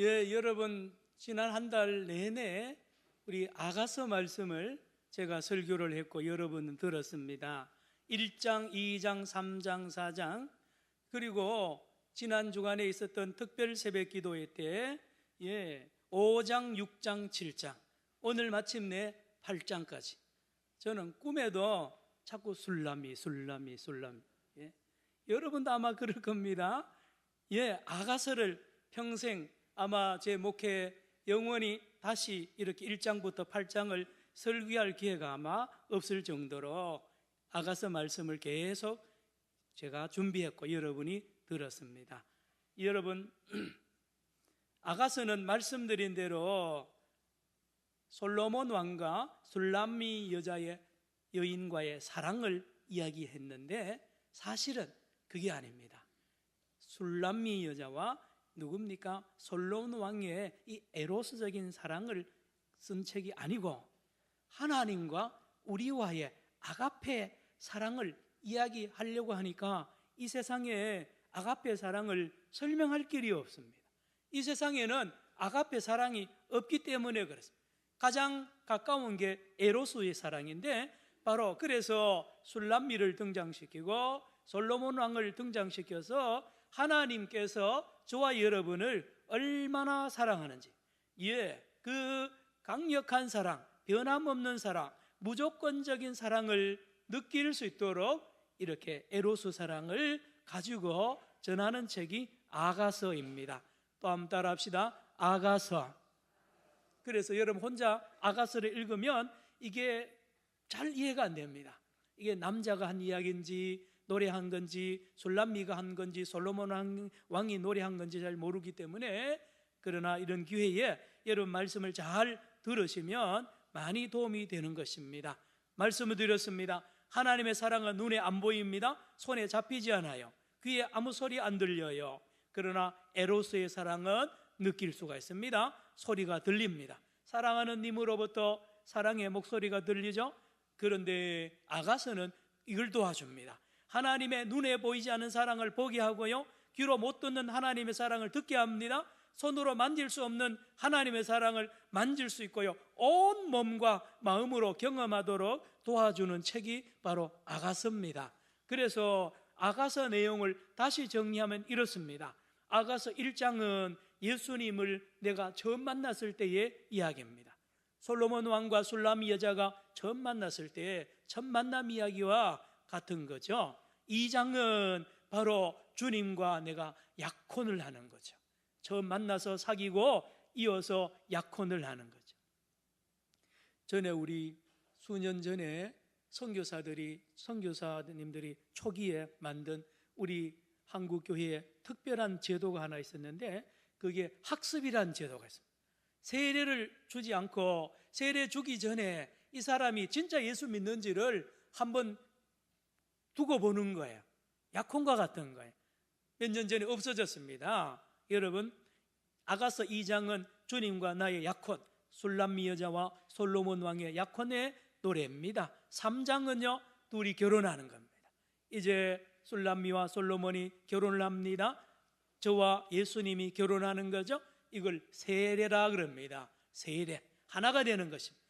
여러분 지난 한 달 내내 우리 아가서 말씀을 제가 설교를 했고 여러분은 들었습니다. 1장, 2장, 3장, 4장 그리고 지난 주간에 있었던 특별 새벽 기도회 때 5장, 6장, 7장 오늘 마침내 8장까지 저는 꿈에도 자꾸 술람이 여러분도 아마 그럴 겁니다. 아가서를 평생 아마 제 목회 영원히 다시 이렇게 1장부터 8장을 설교할 기회가 아마 없을 정도로 아가서 말씀을 계속 제가 준비했고 여러분이 들었습니다. 여러분, 아가서는 말씀드린 대로 솔로몬 왕과 술람미 여인과의 사랑을 이야기했는데 사실은 그게 아닙니다. 술람미 여자와 누굽니까? 솔로몬 왕의 이 에로스적인 사랑을 쓴 책이 아니고 하나님과 우리와의 아가페 사랑을 이야기하려고 하니까 이 세상에 아가페 사랑을 설명할 길이 없습니다. 이 세상에는 아가페 사랑이 없기 때문에 그렇습니다. 가장 가까운 게 에로스의 사랑인데 바로 그래서 술람미를 등장시키고 솔로몬 왕을 등장시켜서 하나님께서 저와 여러분을 얼마나 사랑하는지 그 강력한 사랑, 변함없는 사랑, 무조건적인 사랑을 느낄 수 있도록 이렇게 에로스 사랑을 가지고 전하는 책이 아가서입니다. 또 한번 따라합시다. 아가서. 그래서 여러분 혼자 아가서를 읽으면 이게 잘 이해가 안 됩니다. 이게 남자가 한 이야기인지 노래한 건지 술람미가 한 건지 솔로몬 왕이 노래한 건지 잘 모르기 때문에 그러나 이런 기회에 여러분 말씀을 잘 들으시면 많이 도움이 되는 것입니다. 말씀을 드렸습니다. 하나님의 사랑은 눈에 안 보입니다. 손에 잡히지 않아요. 귀에 아무 소리 안 들려요. 그러나 에로스의 사랑은 느낄 수가 있습니다. 소리가 들립니다. 사랑하는 님으로부터 사랑의 목소리가 들리죠. 그런데 아가서는 이걸 도와줍니다. 하나님의 눈에 보이지 않는 사랑을 보게 하고요, 귀로 못 듣는 하나님의 사랑을 듣게 합니다. 손으로 만질 수 없는 하나님의 사랑을 만질 수 있고요, 온 몸과 마음으로 경험하도록 도와주는 책이 바로 아가서입니다. 그래서 아가서 내용을 다시 정리하면 이렇습니다. 아가서 1장은 예수님을 내가 처음 만났을 때의 이야기입니다. 솔로몬 왕과 술람미 여자가 처음 만났을 때의 첫 만남 이야기와 같은 거죠. 2장은 바로 주님과 내가 약혼을 하는 거죠. 처음 만나서 사귀고 이어서 약혼을 하는 거죠. 전에 우리 수년 전에 선교사님들이 초기에 만든 우리 한국 교회에 특별한 제도가 하나 있었는데 그게 학습이란 제도가 있습니다. 세례를 주지 않고 세례 주기 전에 이 사람이 진짜 예수 믿는지를 한번 두고 보는 거예요. 약혼과 같은 거예요. 몇 년 전에 없어졌습니다. 여러분, 아가서 2장은 주님과 나의 약혼, 술람미 여자와 솔로몬 왕의 약혼의 노래입니다. 3장은요 둘이 결혼하는 겁니다. 이제 술람미와 솔로몬이 결혼을 합니다. 저와 예수님이 결혼하는 거죠. 이걸 세례라 그럽니다. 세례, 하나가 되는 것입니다.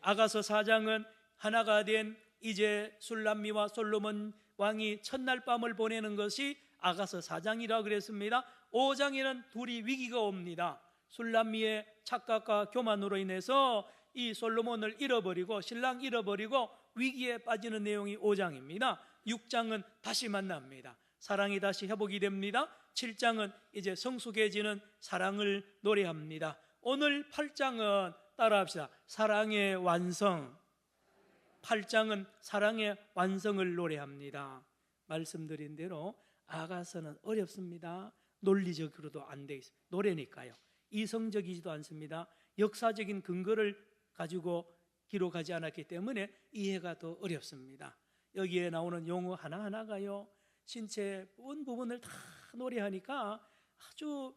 아가서 4장은 하나가 된 이제 술람미와 솔로몬 왕이 첫날 밤을 보내는 것이 아가서 4장이라고 그랬습니다. 5장에는 둘이 위기가 옵니다. 술람미의 착각과 교만으로 인해서 이 솔로몬을 잃어버리고 신랑 잃어버리고 위기에 빠지는 내용이 5장입니다. 6장은 다시 만납니다. 사랑이 다시 회복이 됩니다. 7장은 이제 성숙해지는 사랑을 노래합니다. 오늘 8장은 따라합시다. 사랑의 완성. 8장은 사랑의 완성을 노래합니다. 말씀드린 대로 아가서는 어렵습니다. 논리적으로도 안 돼 있습니다. 노래니까요. 이성적이지도 않습니다. 역사적인 근거를 가지고 기록하지 않았기 때문에 이해가 더 어렵습니다. 여기에 나오는 용어 하나하나가요, 신체 부분을 다 노래하니까 아주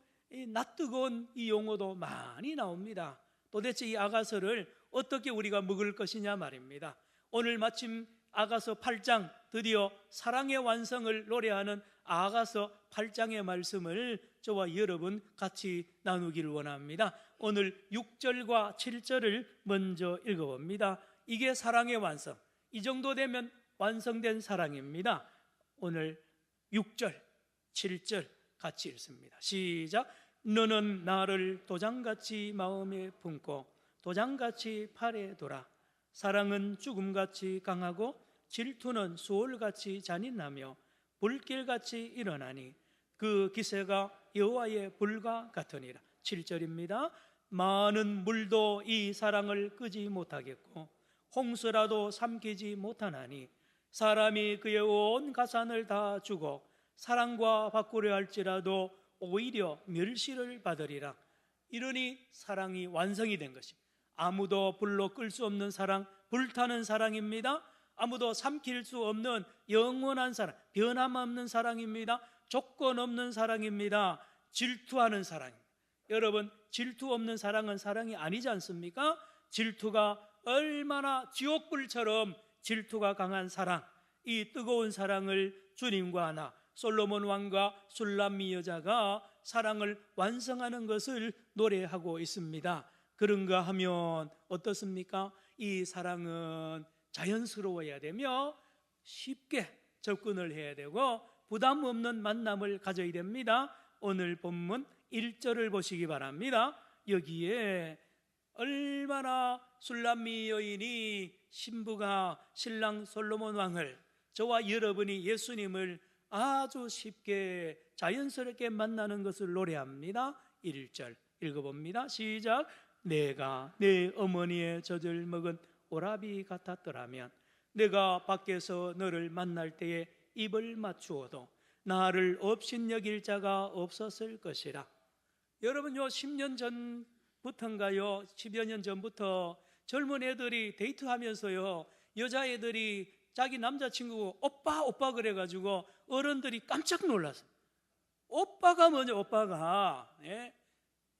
낯뜨거운 이 용어도 많이 나옵니다. 도대체 이 아가서를 어떻게 우리가 먹을 것이냐 말입니다. 오늘 마침 아가서 8장 드디어 사랑의 완성을 노래하는 아가서 8장의 말씀을 저와 여러분 같이 나누기를 원합니다. 오늘 6절과 7절을 먼저 읽어봅니다. 이게 사랑의 완성. 이 정도 되면 완성된 사랑입니다. 오늘 6절, 7절 같이 읽습니다. 시작. 너는 나를 도장같이 마음에 품고 도장같이 팔에 둬라. 사랑은 죽음같이 강하고 질투는 수월같이 잔인하며 불길같이 일어나니 그 기세가 여호와의 불과 같으니라. 7절입니다. 많은 물도 이 사랑을 끄지 못하겠고 홍수라도 삼키지 못하나니 사람이 그의 온 가산을 다 주고 사랑과 바꾸려 할지라도 오히려 멸시를 받으리라. 이러니 사랑이 완성이 된 것입니다. 아무도 불로 끌 수 없는 사랑, 불타는 사랑입니다. 아무도 삼킬 수 없는 영원한 사랑, 변함없는 사랑입니다. 조건 없는 사랑입니다. 질투하는 사랑입니다. 여러분, 질투 없는 사랑은 사랑이 아니지 않습니까? 질투가 얼마나 지옥불처럼 질투가 강한 사랑, 이 뜨거운 사랑을 주님과 나, 솔로몬 왕과 술람미 여자가 사랑을 완성하는 것을 노래하고 있습니다. 그런가 하면 어떻습니까? 이 사랑은 자연스러워야 되며 쉽게 접근을 해야 되고 부담 없는 만남을 가져야 됩니다. 오늘 본문 1절을 보시기 바랍니다. 여기에 얼마나 술람미 여인이 신부가 신랑 솔로몬 왕을, 저와 여러분이 예수님을 아주 쉽게 자연스럽게 만나는 것을 노래합니다. 1절 읽어봅니다. 시작. 내가 내 어머니의 젖을 먹은 오라비 같았더라면 내가 밖에서 너를 만날 때에 입을 맞추어도 나를 업신여길 자가 없었을 것이라. 여러분, 요 10년 전부터인가요? 10여 년 전부터 젊은 애들이 데이트하면서요, 여자애들이 자기 남자친구 오빠 오빠 그래가지고 어른들이 깜짝 놀랐어요. 오빠가 뭐냐, 오빠가.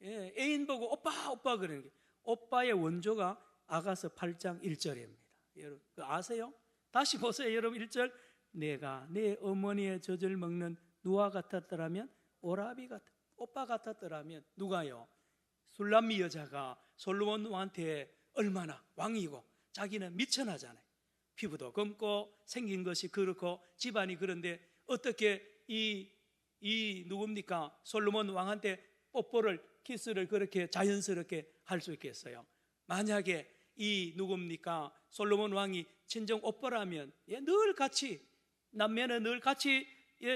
애인 보고 오빠 오빠 그러는 게, 오빠의 원조가 아가서 8장 1절입니다. 여러분 아세요? 다시 보세요. 여러분 1절. 내가 내 어머니의 젖을 먹는 누가 같았더라면 오라비 같아. 오빠 같았더라면 누가요? 술람미 여자가 솔로몬 왕한테 얼마나 왕이고 자기는 미천하잖아요. 피부도 검고 생긴 것이 그렇고 집안이 그런데 어떻게 이 누굽니까? 솔로몬 왕한테 뽀뽀를, 키스를 그렇게 자연스럽게 할 수 있겠어요? 만약에 이 누굽니까? 솔로몬 왕이 친정 오빠라면 늘 같이, 남매는 늘 같이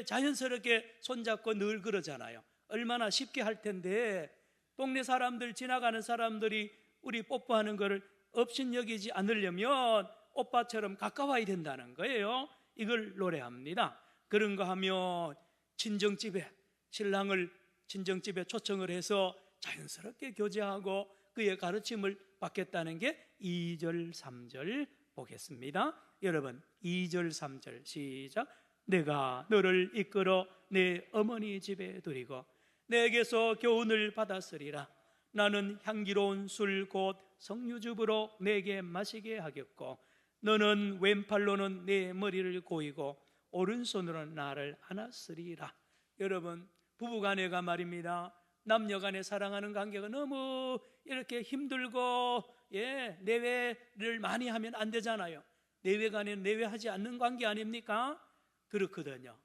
자연스럽게 손잡고 늘 그러잖아요. 얼마나 쉽게 할 텐데, 동네 사람들, 지나가는 사람들이 우리 뽀뽀하는 거를 업신여기지 않으려면 오빠처럼 가까워야 된다는 거예요. 이걸 노래합니다. 그런가 하면 친정집에, 신랑을 친정집에 초청을 해서 자연스럽게 교제하고 그의 가르침을 받겠다는 게 2절 3절 보겠습니다. 여러분 2절 3절 시작. 내가 너를 이끌어 내 어머니 집에 들이고 내게서 교훈을 받았으리라. 나는 향기로운 술 곧 석류즙으로 내게 마시게 하겠고 너는 왼팔로는 내 머리를 고이고 오른손으로는 나를 안았으리라. 여러분, 부부간에가 말입니다, 남녀간에 사랑하는 관계가 너무 이렇게 힘들고 내외를 많이 하면 안 되잖아요. 내외간에 내외하지 않는 관계 아닙니까? 그렇거든요.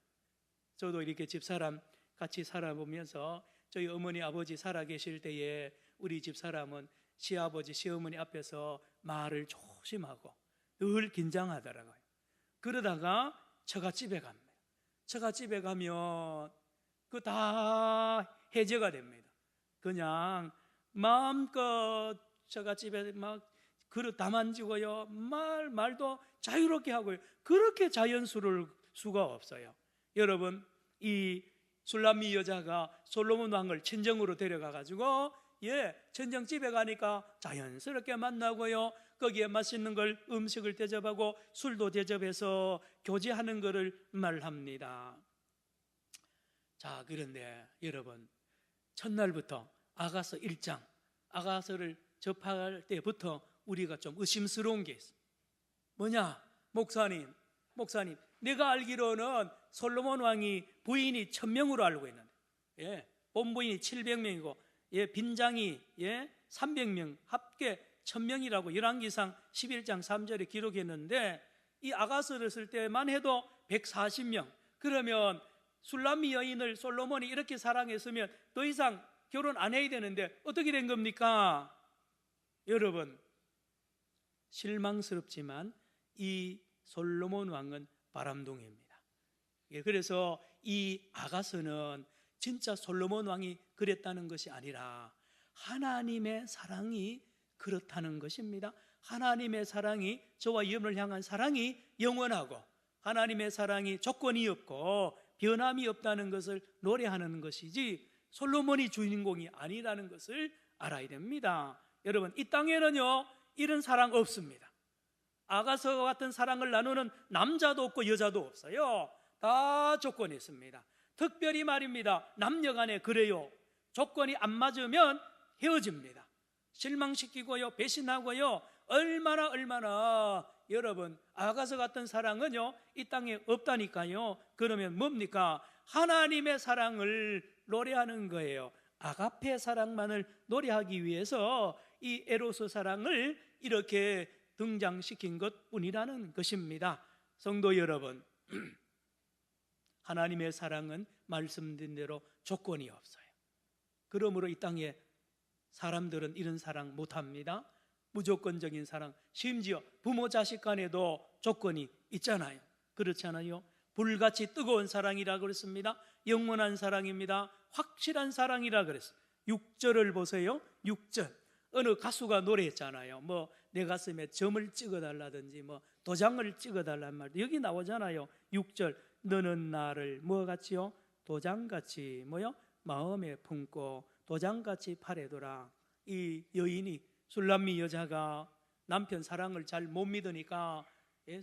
저도 이렇게 집사람 같이 살아보면서 저희 어머니 아버지 살아계실 때에 우리 집사람은 시아버지 시어머니 앞에서 말을 조심하고 늘 긴장하더라고요. 그러다가 처갓집에 갑니다. 처갓집에 가면 그 다 해제가 됩니다. 그냥 마음껏 처갓집에 막 그릇 다 만지고요, 말도 자유롭게 하고요. 그렇게 자연스러울 수가 없어요. 여러분, 이 술람미 여자가 솔로몬 왕을 친정으로 데려가 가지고 친정집에 가니까 자연스럽게 만나고요, 거기에 맛있는 걸, 음식을 대접하고 술도 대접해서 교제하는 것을 말합니다. 자, 그런데 여러분, 첫날부터 아가서 1장, 아가서를 접할 때부터 우리가 좀 의심스러운 게 있어요. 뭐냐? 목사님, 내가 알기로는 솔로몬 왕이 부인이 1000명으로 알고 있는데, 예, 본부인이 700명이고, 예, 빈장이 300명, 합계 1000명이라고 열왕기상 11장 3절에 기록했는데, 이 아가서를 쓸 때만 해도 140명. 그러면 술람미 여인을 솔로몬이 이렇게 사랑했으면 더 이상 결혼 안 해야 되는데 어떻게 된 겁니까? 여러분, 실망스럽지만 이 솔로몬 왕은 바람둥이입니다. 그래서 이 아가서는 진짜 솔로몬 왕이 그랬다는 것이 아니라 하나님의 사랑이 그렇다는 것입니다. 하나님의 사랑이, 저와 여러분을 향한 사랑이 영원하고 하나님의 사랑이 조건이 없고 변함이 없다는 것을 노래하는 것이지 솔로몬이 주인공이 아니라는 것을 알아야 됩니다. 여러분, 이 땅에는요 이런 사랑 없습니다. 아가서와 같은 사랑을 나누는 남자도 없고 여자도 없어요. 다 조건이 있습니다. 특별히 말입니다, 남녀간에 그래요. 조건이 안 맞으면 헤어집니다. 실망시키고요, 배신하고요. 얼마나 여러분, 아가서 같은 사랑은요 이 땅에 없다니까요. 그러면 뭡니까? 하나님의 사랑을 노래하는 거예요. 아가페 사랑만을 노래하기 위해서 이 에로스 사랑을 이렇게 등장시킨 것뿐이라는 것입니다. 성도 여러분, 하나님의 사랑은 말씀드린 대로 조건이 없어요. 그러므로 이 땅에 사람들은 이런 사랑 못합니다. 무조건적인 사랑, 심지어 부모 자식 간에도 조건이 있잖아요. 그렇잖아요. 불같이 뜨거운 사랑이라 그랬습니다. 영원한 사랑입니다. 확실한 사랑이라 그랬어요. 6절을 보세요. 6절, 어느 가수가 노래했잖아요. 내 가슴에 점을 찍어달라든지 도장을 찍어달란 말도 여기 나오잖아요. 6절, 너는 나를 뭐같이요? 도장같이 마음에 품고 도장같이 팔에둬라. 이 여인이, 술람미 여자가 남편 사랑을 잘 못 믿으니까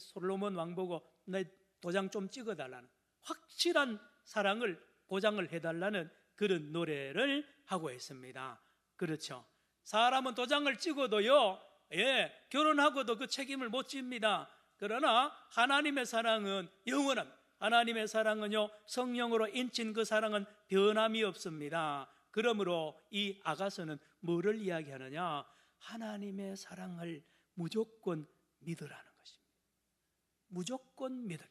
솔로몬 왕 보고 내 도장 좀 찍어달라는, 확실한 사랑을 보장을 해달라는 그런 노래를 하고 있습니다. 그렇죠. 사람은 도장을 찍어도요, 결혼하고도 그 책임을 못 집니다. 그러나 하나님의 사랑은 영원한, 하나님의 사랑은요 성령으로 인친 그 사랑은 변함이 없습니다. 그러므로 이 아가서는 뭐를 이야기하느냐? 하나님의 사랑을 무조건 믿으라는 것입니다. 무조건 믿으라,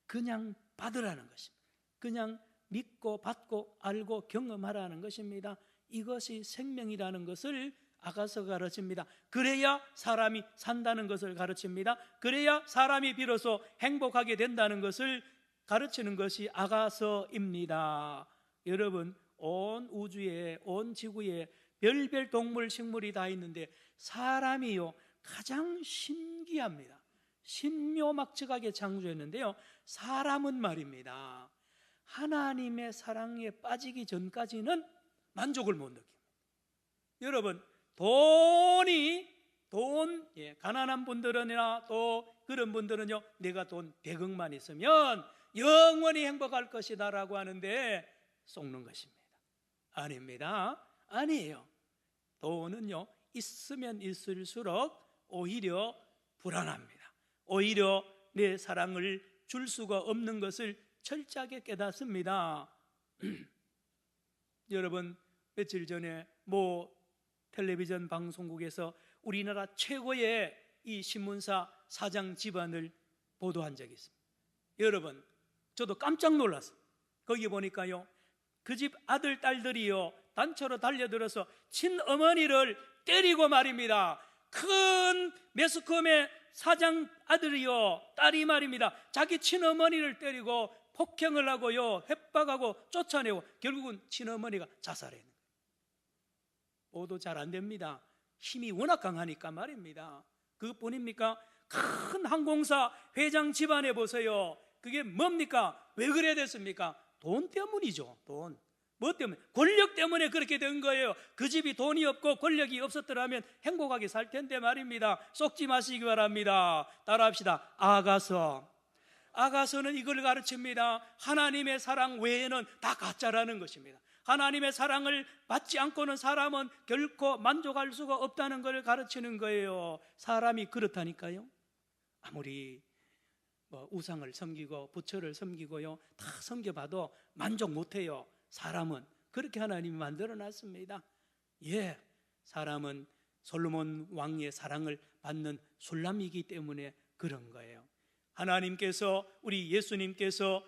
그냥 받으라는 것입니다. 그냥 믿고 받고 알고 경험하라는 것입니다. 이것이 생명이라는 것을 아가서가 가르칩니다. 그래야 사람이 산다는 것을 가르칩니다. 그래야 사람이 비로소 행복하게 된다는 것을 가르치는 것이 아가서입니다. 여러분, 온 우주에, 온 지구에 별별 동물, 식물이 다 있는데 사람이요 가장 신기합니다. 신묘막측하게 창조했는데요, 사람은 말입니다, 하나님의 사랑에 빠지기 전까지는 만족을 못 느낍니다. 여러분, 가난한 분들이나 또 그런 분들은요, 내가 돈 100억만 있으면 영원히 행복할 것이다 라고 하는데 속는 것입니다. 아닙니다. 아니에요. 돈은요 있으면 있을수록 오히려 불안합니다. 오히려 내 사랑을 줄 수가 없는 것을 철저하게 깨닫습니다. 여러분, 며칠 전에 텔레비전 방송국에서 우리나라 최고의 이 신문사 사장 집안을 보도한 적이 있습니다. 여러분, 저도 깜짝 놀랐어요. 거기 보니까요, 그 집 아들, 딸들이요 단체로 달려들어서 친어머니를 때리고 말입니다. 큰 매스컴의 사장 아들이요, 딸이 말입니다, 자기 친어머니를 때리고 폭행을 하고요, 협박하고 쫓아내고 결국은 친어머니가 자살했는 거예요. 보도 잘 안 됩니다. 힘이 워낙 강하니까 말입니다. 그것뿐입니까? 큰 항공사 회장 집안에 보세요. 그게 뭡니까? 왜 그래 됐습니까? 돈 때문이죠. 돈. 뭐 때문에? 권력 때문에 그렇게 된 거예요. 그 집이 돈이 없고 권력이 없었더라면 행복하게 살 텐데 말입니다. 속지 마시기 바랍니다. 따라합시다. 아가서는 이걸 가르칩니다. 하나님의 사랑 외에는 다 가짜라는 것입니다. 하나님의 사랑을 받지 않고는 사람은 결코 만족할 수가 없다는 것을 가르치는 거예요. 사람이 그렇다니까요. 아무리 우상을 섬기고 부처를 섬기고요, 다 섬겨봐도 만족 못해요. 사람은 그렇게 하나님이 만들어놨습니다. 예, 사람은 솔로몬 왕의 사랑을 받는 술람이기 때문에 그런 거예요. 하나님께서, 우리 예수님께서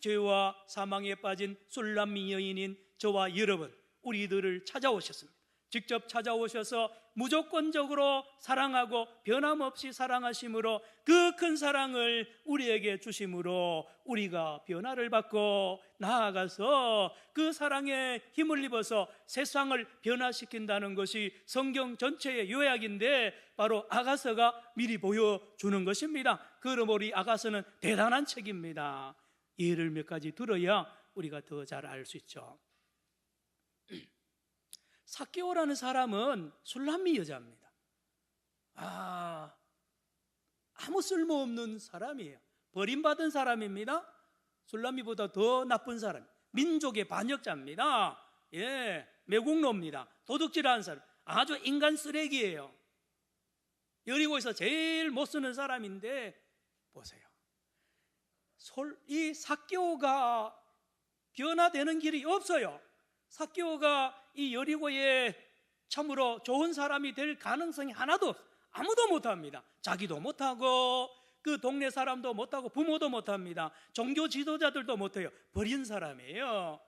죄와 사망에 빠진 술람미 여인인 저와 여러분, 우리들을 찾아오셨습니다. 직접 찾아오셔서 무조건적으로 사랑하고 변함없이 사랑하심으로, 그 큰 사랑을 우리에게 주심으로 우리가 변화를 받고 나아가서 그 사랑에 힘을 입어서 세상을 변화시킨다는 것이 성경 전체의 요약인데, 바로 아가서가 미리 보여주는 것입니다. 그러므로 우리 아가서는 대단한 책입니다. 예를 몇 가지 들어야 우리가 더 잘 알 수 있죠. 삭개오라는 사람은 술람미 여자입니다. 아무 쓸모없는 사람이에요. 버림받은 사람입니다. 술람미보다 더 나쁜 사람, 민족의 반역자입니다. 매국노입니다. 도둑질하는 사람, 아주 인간 쓰레기예요. 여리고에서 제일 못 쓰는 사람인데, 보세요. 이 삭개오가 변화되는 길이 없어요. 삭개오가 이 여리고에 참으로 좋은 사람이 될 가능성이 하나도 없어요. 아무도 못합니다. 자기도 못하고 그 동네 사람도 못하고 부모도 못합니다. 종교 지도자들도 못해요. 버린 사람이에요.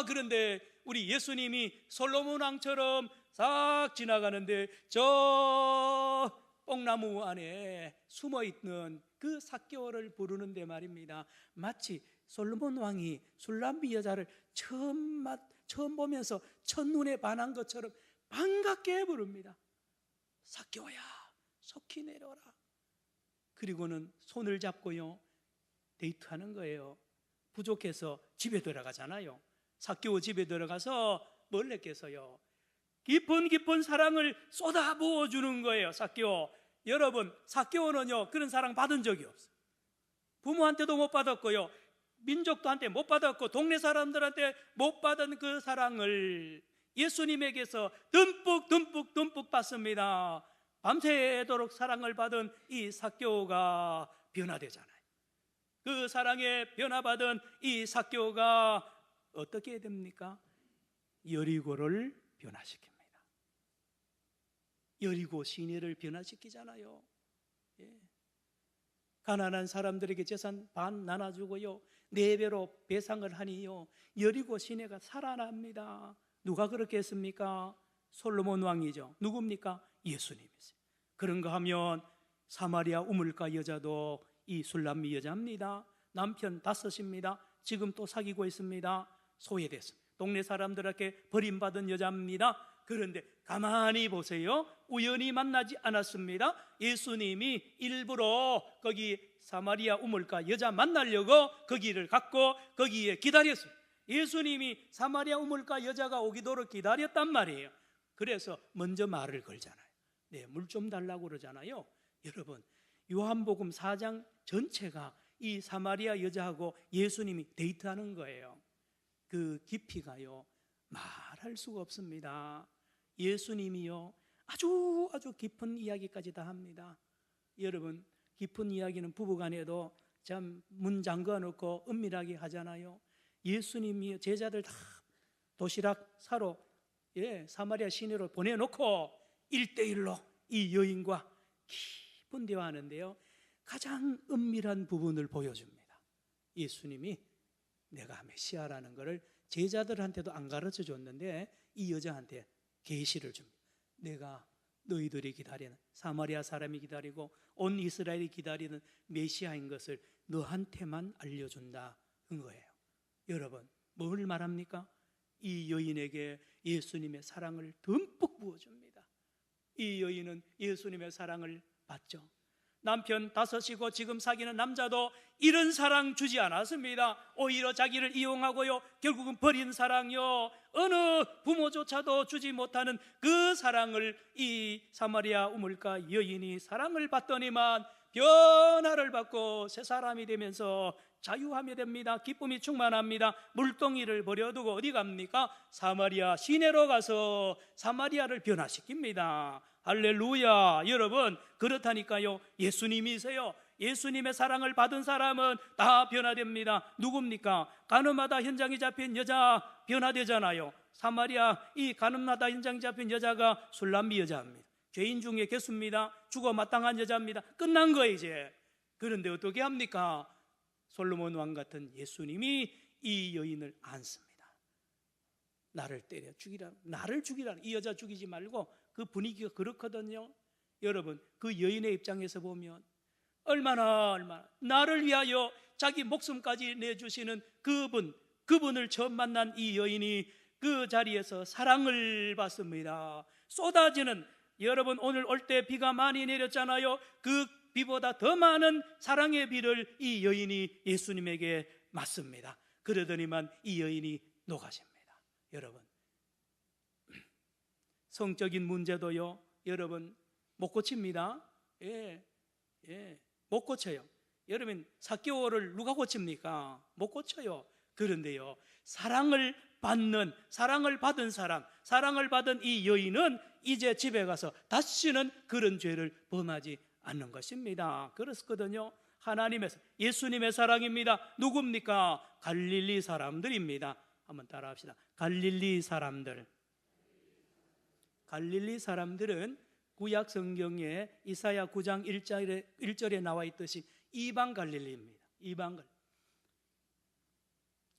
그런데 우리 예수님이 솔로몬 왕처럼 싹 지나가는데 저 뽕나무 안에 숨어있는 그 삭개오를 부르는데 말입니다, 마치 솔로몬 왕이 술람미 여자를 처음 보면서 첫눈에 반한 것처럼 반갑게 부릅니다. 삭개오야, 속히 내려라. 그리고는 손을 잡고요, 데이트하는 거예요. 부족해서 집에 들어가잖아요. 삭개오 집에 들어가서 뭘 했겠어요? 깊은 사랑을 쏟아부어 주는 거예요. 삭개오, 여러분, 삭개오는요 그런 사랑 받은 적이 없어요. 부모한테도 못 받았고요, 민족도한테 못 받았고, 동네 사람들한테 못 받은 그 사랑을 예수님에게서 듬뿍 받습니다. 밤새도록 사랑을 받은 이 삭개오가 변화되잖아요. 그 사랑에 변화받은 이 삭개오가 어떻게 됩니까? 여리고를 변화시킵니다. 여리고 시내를 변화시키잖아요. 가난한 사람들에게 재산 반 나눠주고요, 4배로 배상을 하니요, 여리고 시내가 살아납니다. 누가 그렇게 했습니까? 솔로몬 왕이죠. 누굽니까? 예수님이세요. 그런가 하면 사마리아 우물가 여자도 이 술람미 여자입니다. 남편 5입니다. 지금 또 사귀고 있습니다. 소외됐습니다. 동네 사람들에게 버림받은 여자입니다. 그런데 가만히 보세요. 우연히 만나지 않았습니다. 예수님이 일부러 거기 사마리아 우물가 여자 만나려고 거기를 갔고 거기에 기다렸어요. 예수님이 사마리아 우물가 여자가 오기도록 기다렸단 말이에요. 그래서 먼저 말을 걸잖아요. 물 좀 달라고 그러잖아요. 여러분, 요한복음 4장 전체가 이 사마리아 여자하고 예수님이 데이트하는 거예요. 그 깊이가요 말할 수가 없습니다. 예수님이요 아주 깊은 이야기까지 다 합니다. 여러분, 깊은 이야기는 부부간에도 참 문 잠궈 놓고 은밀하게 하잖아요. 예수님이 제자들 다 도시락 사러 사마리아 시내로 보내놓고 1대1로 이 여인과 깊은 대화하는데요, 가장 은밀한 부분을 보여줍니다. 예수님이 내가 메시아라는 것을 제자들한테도 안 가르쳐 줬는데 이 여자한테 계시를 줍니다. 내가 너희들이 기다리는, 사마리아 사람이 기다리고 온 이스라엘이 기다리는 메시아인 것을 너한테만 알려준다는 거예요. 여러분, 뭘 말합니까? 이 여인에게 예수님의 사랑을 듬뿍 부어줍니다. 이 여인은 예수님의 사랑을 받죠. 남편 5이고 지금 사귀는 남자도 이런 사랑 주지 않았습니다. 오히려 자기를 이용하고요, 결국은 버린 사랑요, 어느 부모조차도 주지 못하는 그 사랑을 이 사마리아 우물가 여인이 사랑을 받더니만 변화를 받고 새 사람이 되면서 자유하게 됩니다. 기쁨이 충만합니다. 물동이를 버려두고 어디 갑니까? 사마리아 시내로 가서 사마리아를 변화시킵니다. 할렐루야. 여러분, 그렇다니까요. 예수님이세요. 예수님의 사랑을 받은 사람은 다 변화됩니다. 누굽니까? 가늠하다 현장에 잡힌 여자 변화되잖아요. 사마리아 이 가늠하다 현장에 잡힌 여자가 술람미 여자입니다. 죄인 중에 개수입니다. 죽어 마땅한 여자입니다. 끝난 거예요 이제. 그런데 어떻게 합니까? 솔로몬 왕 같은 예수님이 이 여인을 안습니다. 나를 때려 죽이라, 나를 죽이라. 이 여자 죽이지 말고. 그 분위기가 그렇거든요. 여러분, 그 여인의 입장에서 보면 얼마나 나를 위하여 자기 목숨까지 내주시는 그분을 처음 만난 이 여인이 그 자리에서 사랑을 받습니다. 쏟아지는, 여러분 오늘 올 때 비가 많이 내렸잖아요. 그 비보다 더 많은 사랑의 비를 이 여인이 예수님에게 맞습니다. 그러더니만 이 여인이 녹아집니다. 여러분, 성적인 문제도요, 여러분 못 고칩니다. 못 고쳐요. 여러분, 삭개오를 누가 고칩니까? 못 고쳐요. 그런데요, 사랑을 받은 사람, 사랑을 받은 이 여인은 이제 집에 가서 다시는 그런 죄를 범하지 않는 것입니다. 그렇거든요. 하나님의, 예수님의 사랑입니다. 누굽니까? 갈릴리 사람들입니다. 한번 따라합시다. 갈릴리 사람들. 갈릴리 사람들은 구약 성경에 이사야 9장 1절에 나와 있듯이 이방 갈릴리입니다. 이방 갈릴리.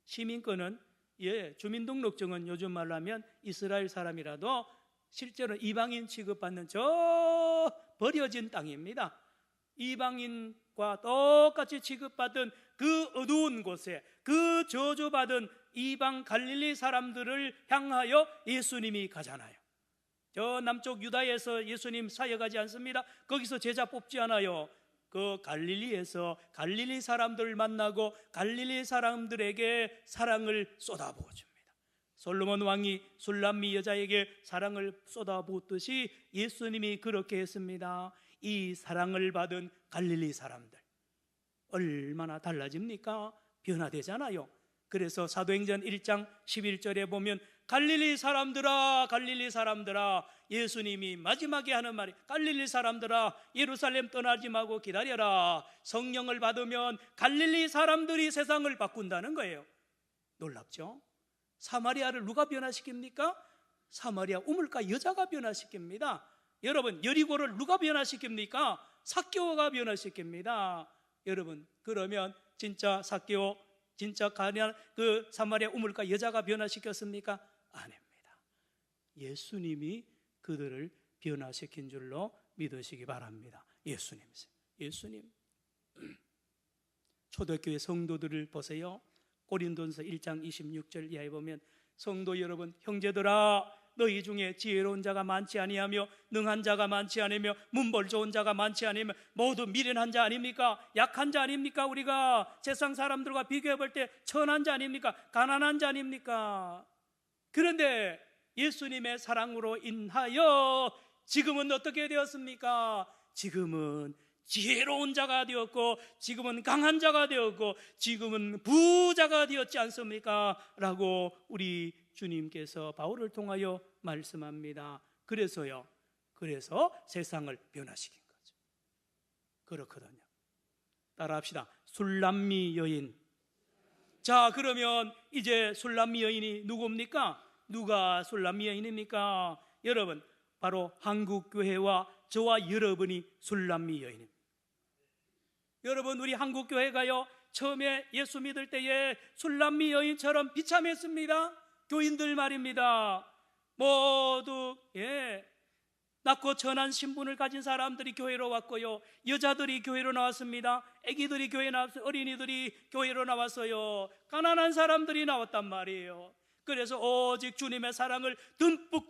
시민권은, 주민등록증은 요즘 말로 하면 이스라엘 사람이라도 실제로 이방인 취급받는 저 버려진 땅입니다. 이방인과 똑같이 취급받은 그 어두운 곳에 그 저주받은 이방 갈릴리 사람들을 향하여 예수님이 가잖아요. 저 남쪽 유다에서 예수님 사역하지 않습니다. 거기서 제자 뽑지 않아요. 그 갈릴리에서 갈릴리 사람들을 만나고 갈릴리 사람들에게 사랑을 쏟아부어 줍니다. 솔로몬 왕이 술람미 여자에게 사랑을 쏟아부었듯이 예수님이 그렇게 했습니다. 이 사랑을 받은 갈릴리 사람들 얼마나 달라집니까? 변화되잖아요. 그래서 사도행전 1장 11절에 보면 갈릴리 사람들아, 갈릴리 사람들아, 예수님이 마지막에 하는 말이 갈릴리 사람들아, 예루살렘 떠나지 말고 기다려라. 성령을 받으면 갈릴리 사람들이 세상을 바꾼다는 거예요. 놀랍죠? 사마리아를 누가 변화시킵니까? 사마리아 우물가 여자가 변화시킵니다. 여러분, 여리고를 누가 변화시킵니까? 삭개오가 변화시킵니다. 여러분, 그러면 진짜 삭개오, 진짜 가난 그 사마리아 우물가 여자가 변화시켰습니까? 아닙니다. 예수님이 그들을 변화시킨 줄로 믿으시기 바랍니다. 예수님. 초대교회 성도들을 보세요. 고린도전서 1장 26절 이하에 보면 성도 여러분, 형제들아, 너희 중에 지혜로운 자가 많지 아니하며 능한 자가 많지 않으며 문벌 좋은 자가 많지 않으며 모두 미련한 자 아닙니까? 약한 자 아닙니까? 우리가 세상 사람들과 비교해 볼 때 천한 자 아닙니까? 가난한 자 아닙니까? 그런데 예수님의 사랑으로 인하여 지금은 어떻게 되었습니까? 지금은 지혜로운 자가 되었고, 지금은 강한 자가 되었고, 지금은 부자가 되었지 않습니까? 라고 우리 주님께서 바울을 통하여 말씀합니다. 그래서 세상을 변화시킨 거죠. 그렇거든요. 따라합시다. 술람미 여인. 자, 그러면 이제 술람미 여인이 누굽니까? 누가 술람미 여인입니까? 여러분, 바로 한국교회와 저와 여러분이 술람미 여인입니다. 여러분, 우리 한국교회가요, 처음에 예수 믿을 때에 술람미 여인처럼 비참했습니다. 교인들 말입니다. 모두 낮고 천한 신분을 가진 사람들이 교회로 왔고요, 여자들이 교회로 나왔습니다. 아기들이 교회에 나왔어요. 어린이들이 교회로 나왔어요. 가난한 사람들이 나왔단 말이에요. 그래서 오직 주님의 사랑을 듬뿍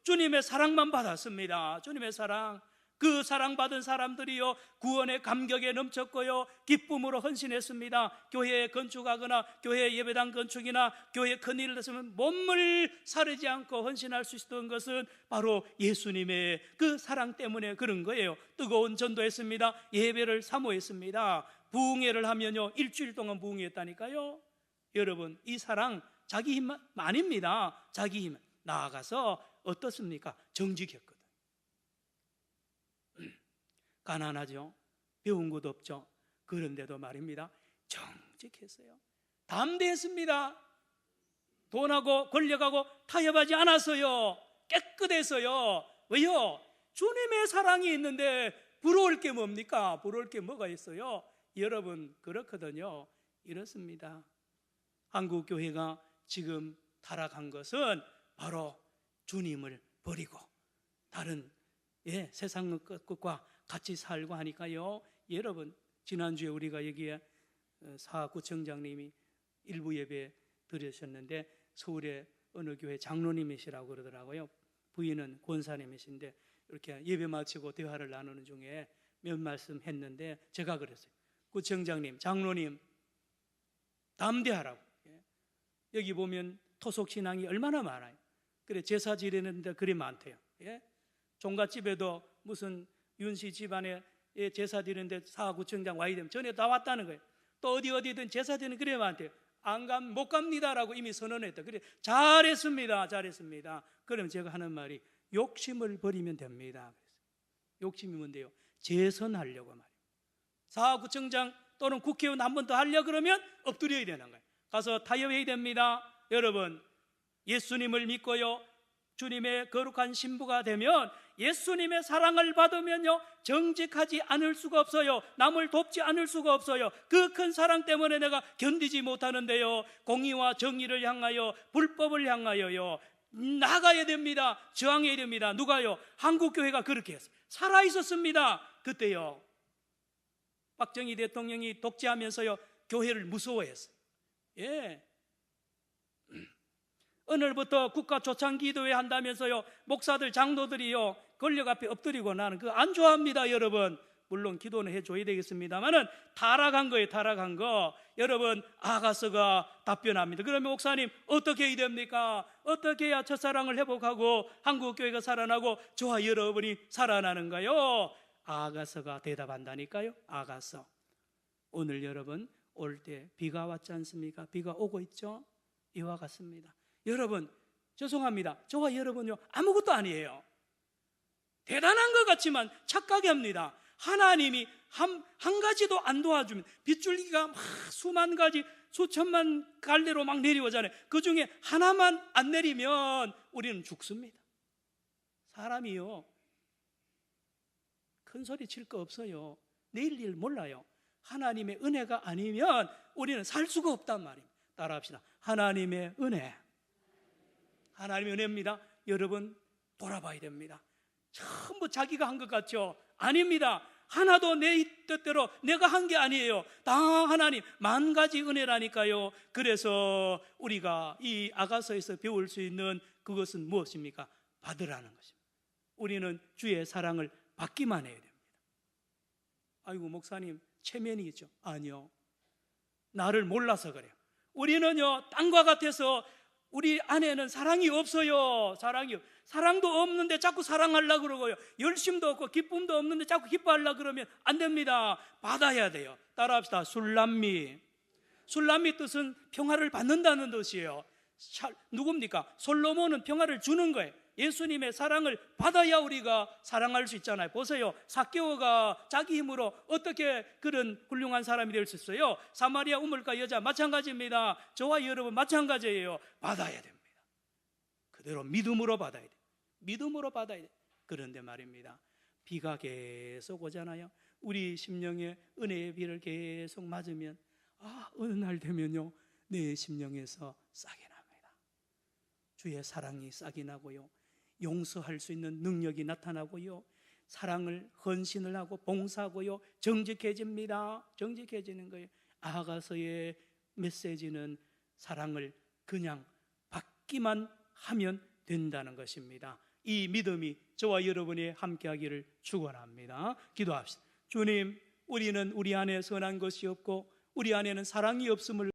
주님의 사랑만 받았습니다. 주님의 사랑. 그 사랑받은 사람들이요, 구원의 감격에 넘쳤고요, 기쁨으로 헌신했습니다. 교회에 건축하거나 교회 예배당 건축이나 교회 큰일을 했으면 몸을 사르지 않고 헌신할 수 있었던 것은 바로 예수님의 그 사랑 때문에 그런 거예요. 뜨거운 전도했습니다. 예배를 사모했습니다. 부흥회를 하면요, 일주일 동안 부흥회했다니까요. 여러분, 이 사랑 자기 힘 아닙니다. 자기 힘. 나아가서 어떻습니까? 정직했거든. 가난하죠. 배운 것도 없죠. 그런데도 말입니다, 정직했어요. 담대했습니다. 돈하고 권력하고 타협하지 않았어요. 깨끗했어요. 왜요? 주님의 사랑이 있는데 부러울 게 뭡니까? 부러울 게 뭐가 있어요? 여러분, 그렇거든요. 이렇습니다. 한국교회가 지금 타락한 것은 바로 주님을 버리고 다른 세상 것과 같이 살고 하니까요. 여러분, 지난주에 우리가 여기에 사구청장님이 일부 예배 드리셨는데 서울의 어느 교회 장로님이시라고 그러더라고요. 부인은 권사님이신데 이렇게 예배 마치고 대화를 나누는 중에 몇 말씀 했는데 제가 그랬어요. 구청장님, 장로님, 담대하라고. 여기 보면 토속신앙이 얼마나 많아요. 그래, 제사 지내는데 그리 많대요. 종갓집에도 무슨 윤씨 집안에 제사 드리는데 사구청장 와야 되면 전에 다 왔다는 거예요. 또 어디든 제사 드리는 그래 많대요. 못 갑니다라고 이미 선언했다. 그래, 잘했습니다. 그럼 제가 하는 말이 욕심을 버리면 됩니다. 욕심이 뭔데요? 재선하려고 말이에요. 사구청장 또는 국회의원 한 번 더 하려고 그러면 엎드려야 되는 거예요. 가서 타협해야 됩니다. 여러분, 예수님을 믿고요, 주님의 거룩한 신부가 되면 예수님의 사랑을 받으면요, 정직하지 않을 수가 없어요. 남을 돕지 않을 수가 없어요. 그 큰 사랑 때문에 내가 견디지 못하는데요, 공의와 정의를 향하여, 불법을 향하여요 나가야 됩니다. 저항해야 됩니다. 누가요? 한국교회가 그렇게 했어요. 살아있었습니다. 그때요, 박정희 대통령이 독재하면서요 교회를 무서워했어요. 오늘부터 국가 초창 기도회 한다면서요 목사들, 장로들이요 권력 앞에 엎드리고, 나는 그거 안 좋아합니다. 여러분, 물론 기도는 해줘야 되겠습니다만은 타락한 거예요. 타락한 거. 여러분, 아가서가 답변합니다. 그러면 목사님, 어떻게 해야 됩니까? 어떻게 해야 첫사랑을 회복하고 한국교회가 살아나고 저와 여러분이 살아나는가요? 아가서가 대답한다니까요. 아가서. 오늘 여러분 올 때 비가 왔지 않습니까? 비가 오고 있죠? 이와 같습니다. 여러분, 죄송합니다. 저와 여러분요 아무것도 아니에요. 대단한 것 같지만 착각이 합니다. 하나님이 한 가지도 안 도와주면 빗줄기가 막 수만 가지, 수천만 갈래로 막 내려오잖아요. 그 중에 하나만 안 내리면 우리는 죽습니다. 사람이요 큰 소리 칠 거 없어요. 내일 일 몰라요. 하나님의 은혜가 아니면 우리는 살 수가 없단 말입니다. 따라합시다. 하나님의 은혜. 하나님의 은혜입니다. 여러분, 돌아봐야 됩니다. 전부 자기가 한 것 같죠? 아닙니다. 하나도 내 뜻대로 내가 한 게 아니에요. 다 하나님, 만 가지 은혜라니까요. 그래서 우리가 이 아가서에서 배울 수 있는 그것은 무엇입니까? 받으라는 것입니다. 우리는 주의 사랑을 받기만 해야 됩니다. 아이고, 목사님 체면이겠죠? 아니요, 나를 몰라서 그래요. 우리는요 땅과 같아서 우리 안에는 사랑이 없어요. 사랑도 없는데 자꾸 사랑하려고 그러고요, 열심도 없고 기쁨도 없는데 자꾸 기뻐하려고 그러면 안 됩니다. 받아야 돼요. 따라합시다. 술람미. 술람미 뜻은 평화를 받는다는 뜻이에요. 누굽니까? 솔로몬은 평화를 주는 거예요. 예수님의 사랑을 받아야 우리가 사랑할 수 있잖아요. 보세요, 삭개오가 자기 힘으로 어떻게 그런 훌륭한 사람이 될 수 있어요? 사마리아 우물가 여자 마찬가지입니다. 저와 여러분 마찬가지예요. 받아야 됩니다. 그대로 믿음으로 받아야 돼요. 믿음으로 받아야 돼요. 그런데 말입니다, 비가 계속 오잖아요. 우리 심령에 은혜의 비를 계속 맞으면 어느 날 되면요 내 심령에서 싹이 납니다. 주의 사랑이 싹이 나고요, 용서할 수 있는 능력이 나타나고요, 사랑을 헌신을 하고 봉사하고요, 정직해집니다. 정직해지는 거예요. 아가서의 메시지는 사랑을 그냥 받기만 하면 된다는 것입니다. 이 믿음이 저와 여러분이 함께하기를 축원합니다. 기도합시다. 주님, 우리는 우리 안에 선한 것이 없고 우리 안에는 사랑이 없음을